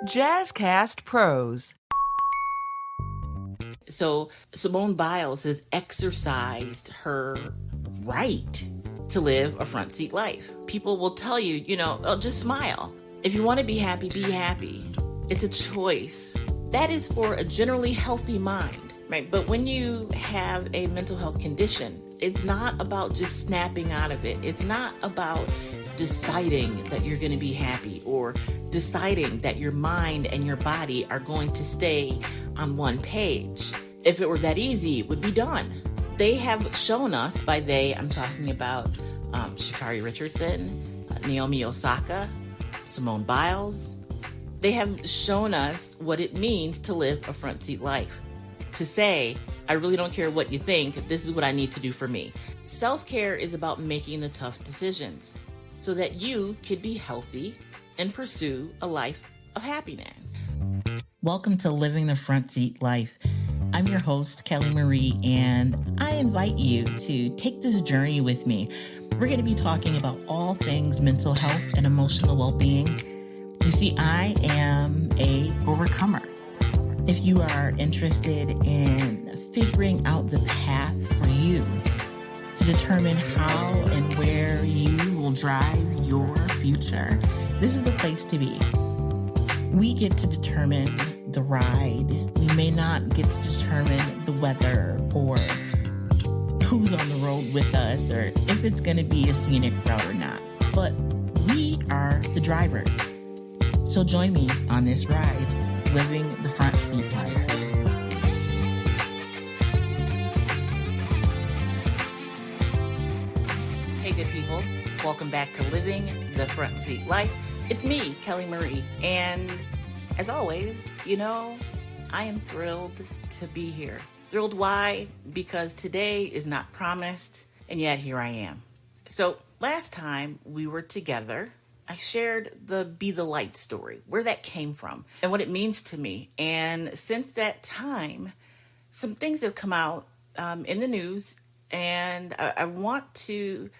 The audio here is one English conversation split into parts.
JazzCast Pros. So Simone Biles has exercised her right to live a front seat life. People will tell you, oh, just smile. If you want to be happy, be happy. It's a choice. That is for a generally healthy mind, right? But when you have a mental health condition, it's not about just snapping out of it. It's not about deciding that you're going to be happy or deciding that your mind and your body are going to stay on one page. If it were that easy, it would be done. They have shown us, by they, I'm talking about Sha'Carri Richardson, Naomi Osaka, Simone Biles. They have shown us what it means to live a front seat life. To say, I really don't care what you think, this is what I need to do for me. Self-care is about making the tough decisions so that you could be healthy and pursue a life of happiness. Welcome to Living the Front Seat Life. I'm your host, Kelly Marie, and I invite you to take this journey with me. We're going to be talking about all things mental health and emotional well-being. You see, I am a overcomer. If you are interested in figuring out the path for you to determine how and where you will drive your future, this is the place to be. We get to determine the ride. We may not get to determine the weather or who's on the road with us or if it's going to be a scenic route or not. But we are the drivers. So join me on this ride, living the front seat life. Hey, good people. Welcome back to Living the Front Seat Life. It's me, Kelly Marie, and as always, I am thrilled to be here. Thrilled why? Because today is not promised, and yet here I am. So last time we were together, I shared the Be the Light story, where that came from, and what it means to me. And since that time, some things have come out in the news, and I want to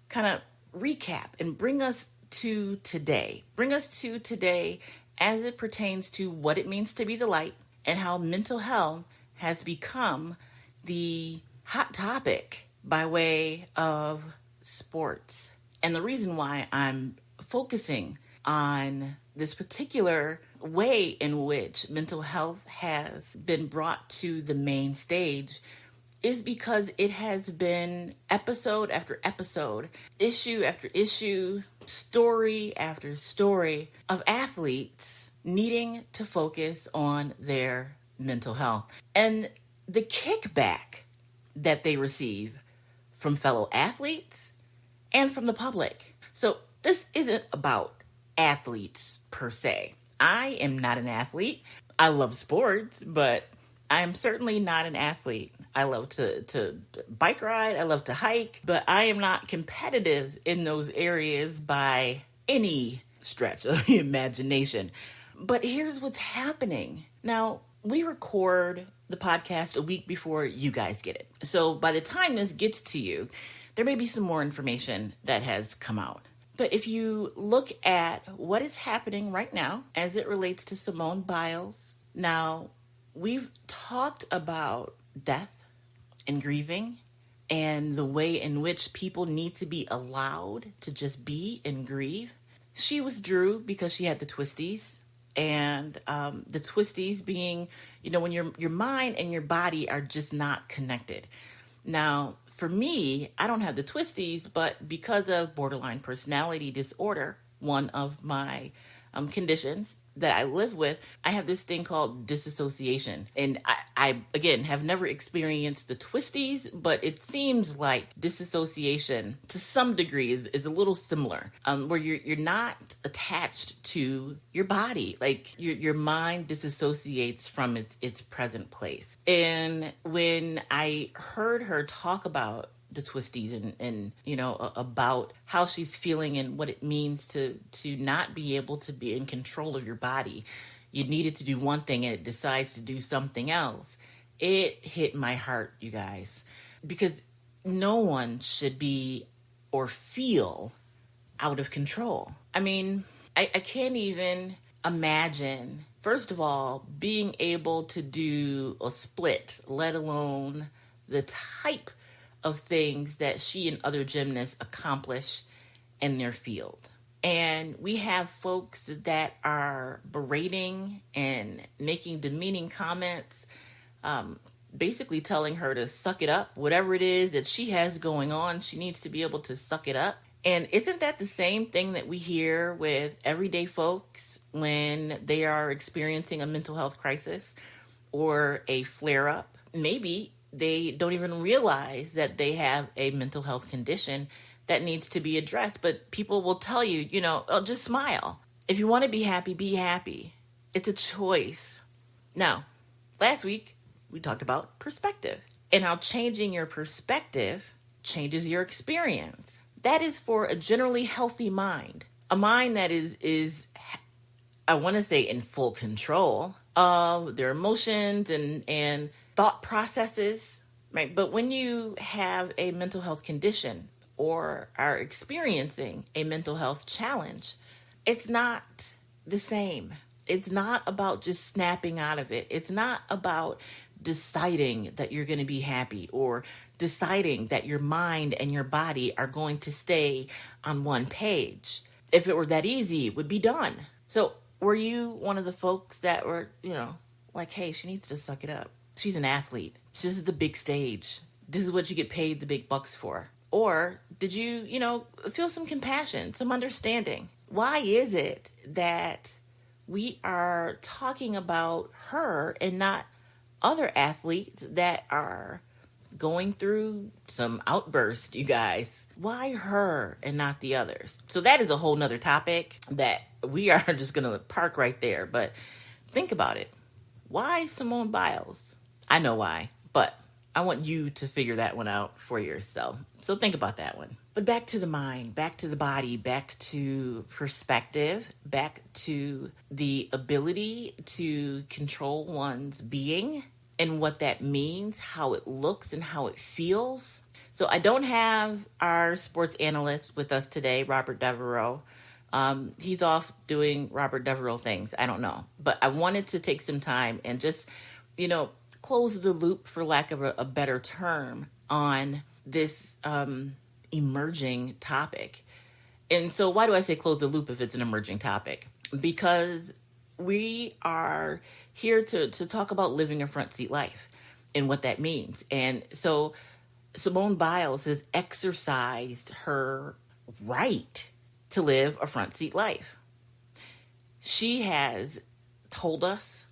kind of recap and bring us to today. Bring us to today as it pertains to what it means to be the light and how mental health has become the hot topic by way of sports. And the reason why I'm focusing on this particular way in which mental health has been brought to the main stage is because it has been episode after episode, issue after issue, story after story of athletes needing to focus on their mental health and the kickback that they receive from fellow athletes and from the public. So this isn't about athletes per se. I am not an athlete. I love sports, but I am certainly not an athlete. I love to bike ride. I love to hike, but I am not competitive in those areas by any stretch of the imagination. But here's what's happening. Now, we record the podcast a week before you guys get it. So by the time this gets to you, there may be some more information that has come out. But if you look at what is happening right now as it relates to Simone Biles, now we've talked about death and grieving and the way in which people need to be allowed to just be and grieve. She withdrew because she had the Twisties, and the Twisties being, when your mind and your body are just not connected. Now, for me, I don't have the Twisties, but because of borderline personality disorder, one of my conditions that I live with, I have this thing called disassociation. And I again, have never experienced the Twisties, but it seems like disassociation to some degree is a little similar, where you're not attached to your body. Like your mind disassociates from its present place. And when I heard her talk about the Twisties and about how she's feeling and what it means to not be able to be in control of your body. You needed to do one thing and it decides to do something else. It hit my heart, you guys, because no one should be or feel out of control. I mean, I can't even imagine, first of all, being able to do a split, let alone the type of things that she and other gymnasts accomplish in their field. And we have folks that are berating and making demeaning comments, basically telling her to suck it up. Whatever it is that she has going on, she needs to be able to suck it up. And isn't that the same thing that we hear with everyday folks when they are experiencing a mental health crisis or a flare-up? Maybe they don't even realize that they have a mental health condition that needs to be addressed. But people will tell you, oh, just smile. If you want to be happy, be happy. It's a choice. Now, last week, we talked about perspective and how changing your perspective changes your experience. That is for a generally healthy mind. A mind that is I want to say, in full control of their emotions and thought processes, right? But when you have a mental health condition or are experiencing a mental health challenge, it's not the same. It's not about just snapping out of it. It's not about deciding that you're going to be happy or deciding that your mind and your body are going to stay on one page. If it were that easy, it would be done. So were you one of the folks that were, like, hey, she needs to suck it up. She's an athlete. This is the big stage. This is what you get paid the big bucks for. Or did you, feel some compassion, some understanding? Why is it that we are talking about her and not other athletes that are going through some outburst, you guys? Why her and not the others? So that is a whole nother topic that we are just going to park right there. But think about it. Why Simone Biles? I know why, but I want you to figure that one out for yourself. So think about that one. But back to the mind, back to the body, back to perspective, back to the ability to control one's being and what that means, how it looks and how it feels. So I don't have our sports analyst with us today, Robert Devereaux. He's off doing Robert Devereaux things. I don't know. But I wanted to take some time and just, close the loop, for lack of a better term, on this emerging topic. And so why do I say close the loop if it's an emerging topic? Because we are here to talk about living a front seat life and what that means. And so Simone Biles has exercised her right to live a front seat life. She has told us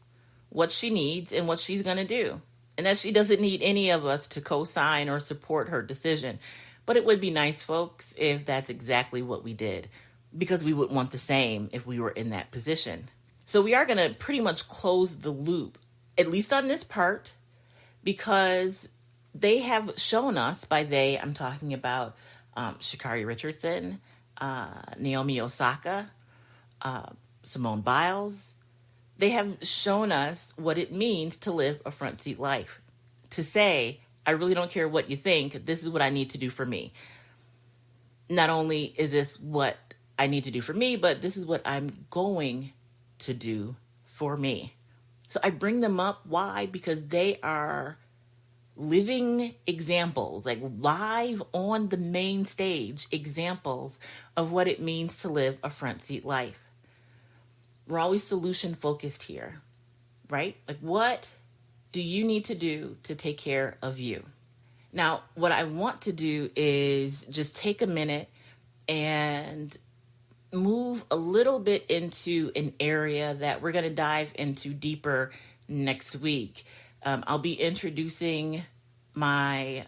what she needs and what she's going to do, and that she doesn't need any of us to co-sign or support her decision. But it would be nice, folks, if that's exactly what we did, because we would want the same if we were in that position. So we are going to pretty much close the loop, at least on this part, because they have shown us, by they, I'm talking about Sha'Carri Richardson, Naomi Osaka, Simone Biles. They have shown us what it means to live a front seat life. To say, I really don't care what you think, this is what I need to do for me. Not only is this what I need to do for me, but this is what I'm going to do for me. So I bring them up. Why? Because they are living examples, like live on the main stage examples of what it means to live a front seat life. We're always solution focused here, right? Like, what do you need to do to take care of you? Now, what I want to do is just take a minute and move a little bit into an area that we're going to dive into deeper next week. I'll be introducing my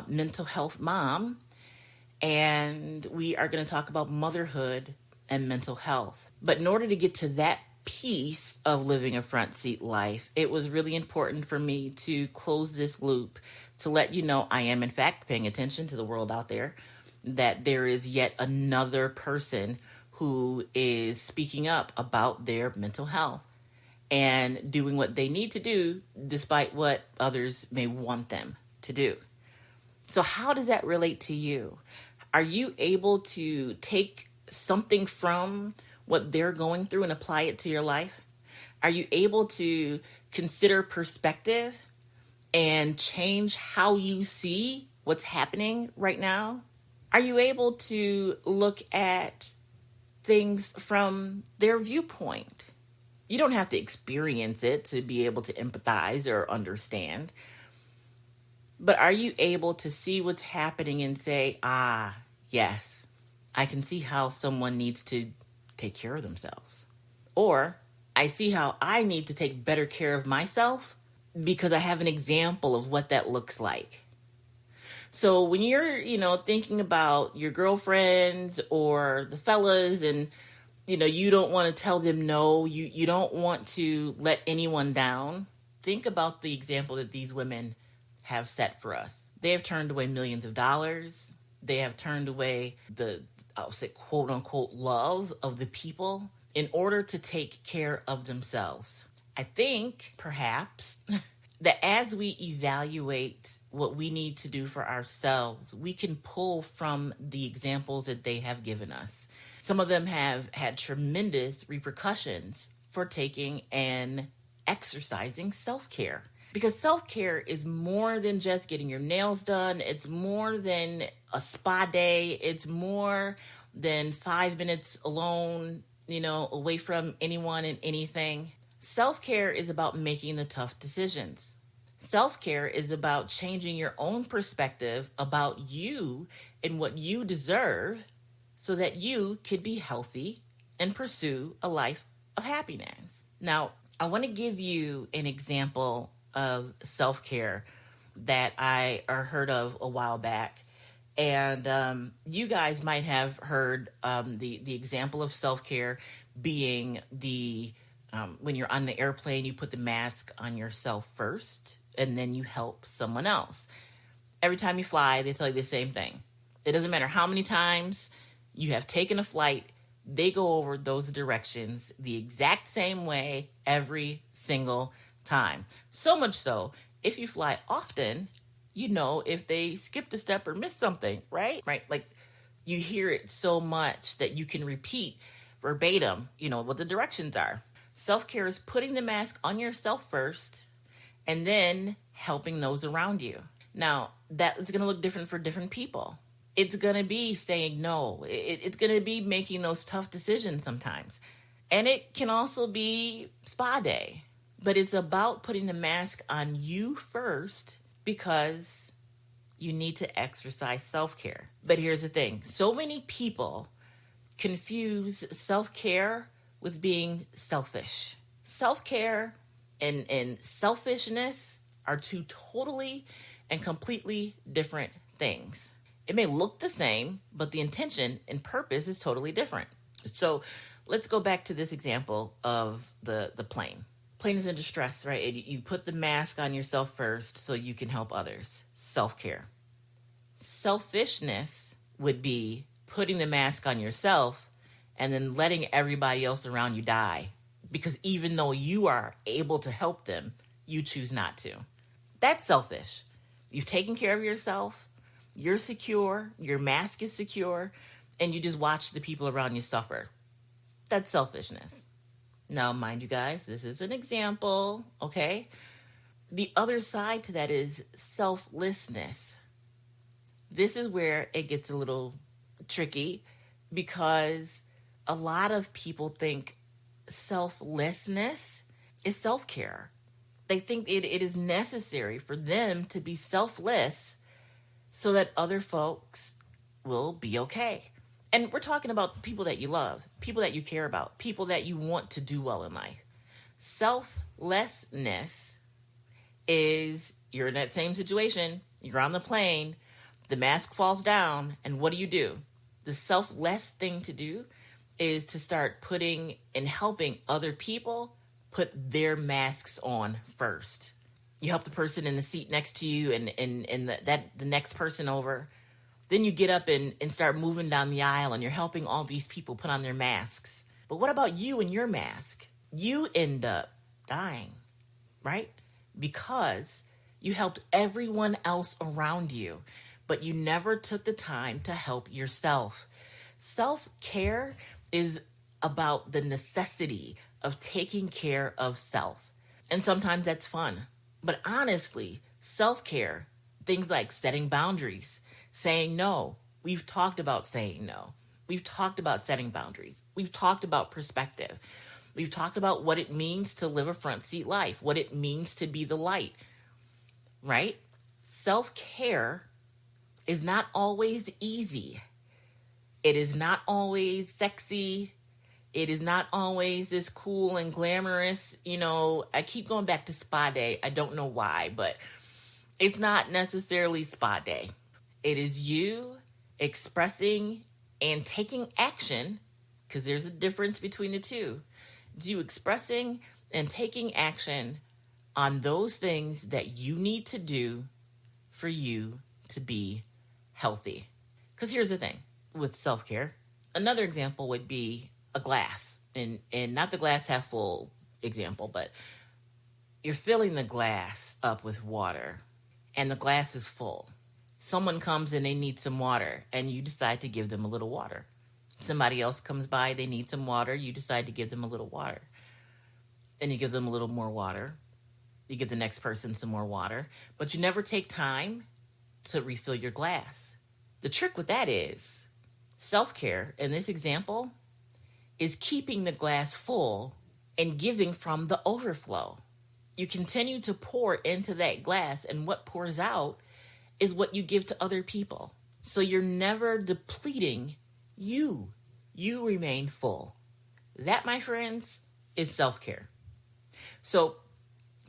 mental health mom, and we are going to talk about motherhood and mental health. But in order to get to that piece of living a front seat life, it was really important for me to close this loop to let you know I am in fact paying attention to the world out there, that there is yet another person who is speaking up about their mental health and doing what they need to do despite what others may want them to do. So how does that relate to you? Are you able to take something from what they're going through and apply it to your life? Are you able to consider perspective and change how you see what's happening right now? Are you able to look at things from their viewpoint? You don't have to experience it to be able to empathize or understand. But are you able to see what's happening and say, yes, I can see how someone needs to take care of themselves. Or I see how I need to take better care of myself because I have an example of what that looks like. So when you're, thinking about your girlfriends or the fellas and, you don't want to tell them no, you don't want to let anyone down, think about the example that these women have set for us. They have turned away millions of dollars. They have turned away the, I'll say, quote unquote, love of the people in order to take care of themselves. I think perhaps that as we evaluate what we need to do for ourselves, we can pull from the examples that they have given us. Some of them have had tremendous repercussions for taking and exercising self-care. Because self-care is more than just getting your nails done. It's more than a spa day. It's more than 5 minutes alone, away from anyone and anything. Self-care is about making the tough decisions. Self-care is about changing your own perspective about you and what you deserve so that you could be healthy and pursue a life of happiness. Now, I want to give you an example of self-care that I heard of a while back. And you guys might have heard the example of self-care being when you're on the airplane, you put the mask on yourself first, and then you help someone else. Every time you fly, they tell you the same thing. It doesn't matter how many times you have taken a flight, they go over those directions the exact same way every single time. So much so, if you fly often, if they skipped a step or missed something, right? Right? Like you hear it so much that you can repeat verbatim, what the directions are. Self-care is putting the mask on yourself first and then helping those around you. Now, that is going to look different for different people. It's going to be saying no. It's going to be making those tough decisions sometimes. And it can also be spa day. But it's about putting the mask on you first because you need to exercise self-care. But here's the thing. So many people confuse self-care with being selfish. Self-care and selfishness are two totally and completely different things. It may look the same, but the intention and purpose is totally different. So let's go back to this example of the plane. Plane is in distress, right? You put the mask on yourself first so you can help others. Self-care. Selfishness would be putting the mask on yourself and then letting everybody else around you die. Because even though you are able to help them, you choose not to. That's selfish. You've taken care of yourself. You're secure. Your mask is secure. And you just watch the people around you suffer. That's selfishness. Now, mind you guys, this is an example, okay? The other side to that is selflessness. This is where it gets a little tricky because a lot of people think selflessness is self-care. They think it is necessary for them to be selfless so that other folks will be okay. And we're talking about people that you love, people that you care about, people that you want to do well in life. Selflessness is you're in that same situation, you're on the plane, the mask falls down, and what do? The selfless thing to do is to start putting and helping other people put their masks on first. You help the person in the seat next to you and the next person over. Then you get up and start moving down the aisle and you're helping all these people put on their masks. But what about you and your mask? You end up dying, right? Because you helped everyone else around you, but you never took the time to help yourself. Self-care is about the necessity of taking care of self. And sometimes that's fun. But honestly, self-care, things like setting boundaries, saying no. We've talked about saying no. We've talked about setting boundaries. We've talked about perspective. We've talked about what it means to live a front seat life, what it means to be the light, right? Self-care is not always easy. It is not always sexy. It is not always this cool and glamorous. I keep going back to spa day. I don't know why, but it's not necessarily spa day. It is you expressing and taking action, because there's a difference between the two. It's you expressing and taking action on those things that you need to do for you to be healthy. Because here's the thing with self-care. Another example would be a glass, and not the glass half full example, but you're filling the glass up with water and the glass is full. Someone comes and they need some water and you decide to give them a little water. Somebody else comes by, they need some water, you decide to give them a little water. Then you give them a little more water. You give the next person some more water, but you never take time to refill your glass. The trick with that is self-care, in this example, is keeping the glass full and giving from the overflow. You continue to pour into that glass, and what pours out is what you give to other people. So you're never depleting you. You remain full. That, my friends, is self-care. So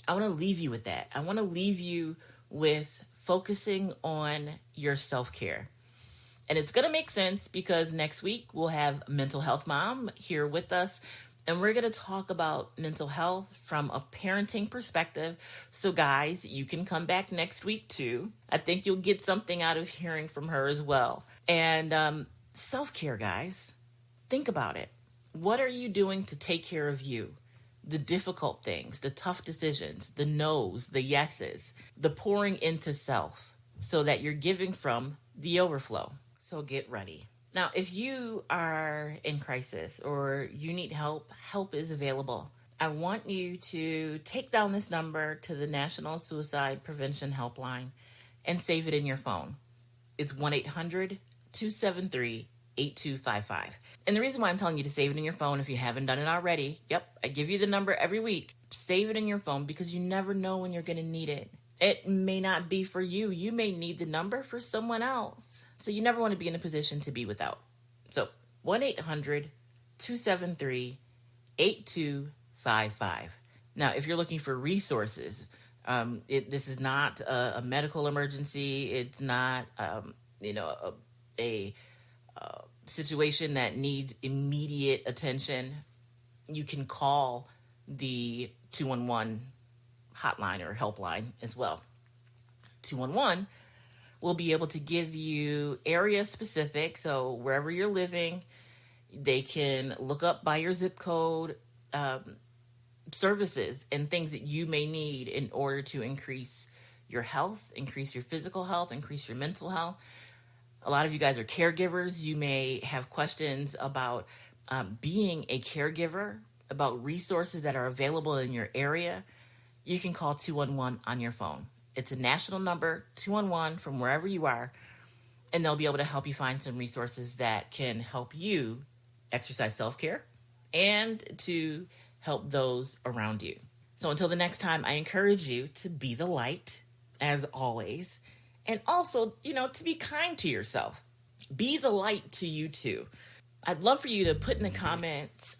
I want to leave you with that. I want to leave you with focusing on your self-care. And it's going to make sense because next week we'll have Mental Health Mom here with us. And we're going to talk about mental health from a parenting perspective. So guys, you can come back next week too. I think you'll get something out of hearing from her as well. And self-care, guys, think about it. What are you doing to take care of you? The difficult things, the tough decisions, the no's, the yeses, the pouring into self so that you're giving from the overflow. So get ready. Now, if you are in crisis or you need help, help is available. I want you to take down this number to the National Suicide Prevention Helpline and save it in your phone. It's 1-800-273-8255. And the reason why I'm telling you to save it in your phone, if you haven't done it already, I give you the number every week. Save it in your phone because you never know when you're going to need it. It may not be for you. You may need the number for someone else. So you never want to be in a position to be without. So 1-800-273-8255. Now, if you're looking for resources, this is not a medical emergency. It's not, a situation that needs immediate attention. You can call the 211 hotline or helpline as well. 211 will be able to give you area specific. So wherever you're living, they can look up by your zip code services and things that you may need in order to increase your health, increase your physical health, increase your mental health. A lot of you guys are caregivers. You may have questions about being a caregiver, about resources that are available in your area. You can call 211 on your phone. It's a national number, 211, from wherever you are, and they'll be able to help you find some resources that can help you exercise self-care and to help those around you. So until the next time, I encourage you to be the light, as always, and also, to be kind to yourself. Be the light to you too. I'd love for you to put in the comments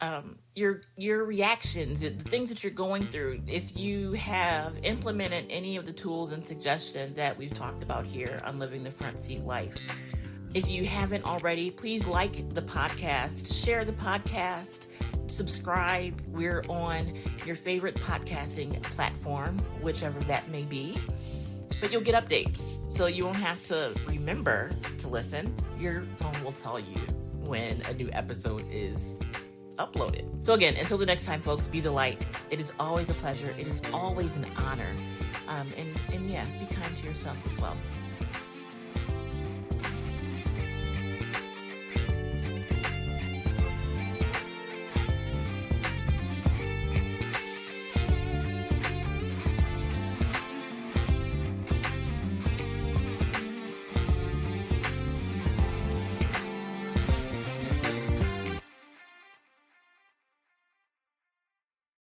your reactions, the things that you're going through. If you have implemented any of the tools and suggestions that we've talked about here on Living the Front Seat Life. If you haven't already, please like the podcast, share the podcast, subscribe. We're on your favorite podcasting platform, whichever that may be. But you'll get updates, so you won't have to remember to listen. Your phone will tell you when a new episode is uploaded. So again, until the next time, folks, be the light. It is always a pleasure. It is always an honor. And be kind to yourself as well.